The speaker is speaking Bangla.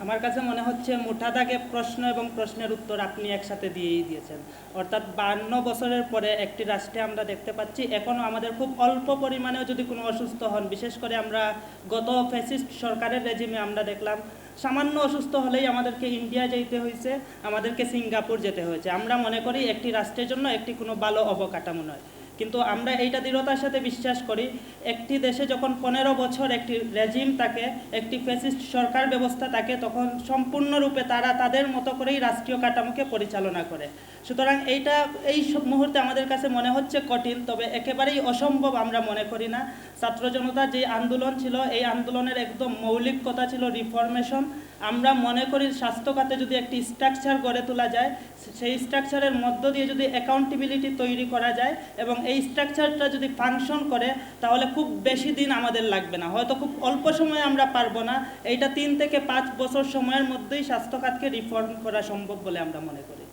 আমার কাছে মনে হচ্ছে মোটা দাগে প্রশ্ন এবং প্রশ্নের উত্তর আপনি একসাথে দিয়েই দিয়েছেন। অর্থাৎ 52 বছরের পরে একটি রাষ্ট্রে আমরা দেখতে পাচ্ছি এখনও আমাদের খুব অল্প পরিমাণেও যদি কোনো অসুস্থ হন, বিশেষ করে আমরা গত ফ্যাসিস্ট সরকারের রেজিমে আমরা দেখলাম সামান্য অসুস্থ হলেই আমাদেরকে ইন্ডিয়া যেতে হয়েছে, আমাদেরকে সিঙ্গাপুর যেতে হয়েছে। আমরা মনে করি একটি রাষ্ট্রের জন্য একটি কোনো ভালো অবকাঠামো নয়, কিন্তু আমরা এইটা দৃঢ়তার সাথে বিশ্বাস করি একটি দেশে যখন 15 বছর একটি রেজিম থাকে, একটি ফ্যাসিস্ট সরকার ব্যবস্থা থাকে, তখন সম্পূর্ণরূপে তারা তাদের মতো করেই রাষ্ট্রীয় কাঠামোকে পরিচালনা করে। সুতরাং এই মুহূর্তে আমাদের কাছে মনে হচ্ছে কঠিন, তবে একেবারেই অসম্ভব আমরা মনে করি না। ছাত্র জনতার যে আন্দোলন ছিল, এই আন্দোলনের একদম মৌলিক কথা ছিল রিফরমেশন। আমরা মনে করি স্বাস্থ্য খাতে যদি একটি স্ট্রাকচার গড়ে তোলা যায়, সেই স্ট্রাকচারের মধ্য দিয়ে যদি অ্যাকাউন্টেবিলিটি তৈরি করা যায় এবং এই স্ট্রাকচারটা যদি ফাংশন করে, তাহলে খুব বেশি দিন আমাদের লাগবে না, হয়তো খুব অল্প সময়ে আমরা পারবো না, এইটা 3 থেকে 5 বছর সময়ের মধ্যেই স্বাস্থ্য খাতকে রিফর্ম করা সম্ভব বলে আমরা মনে করি।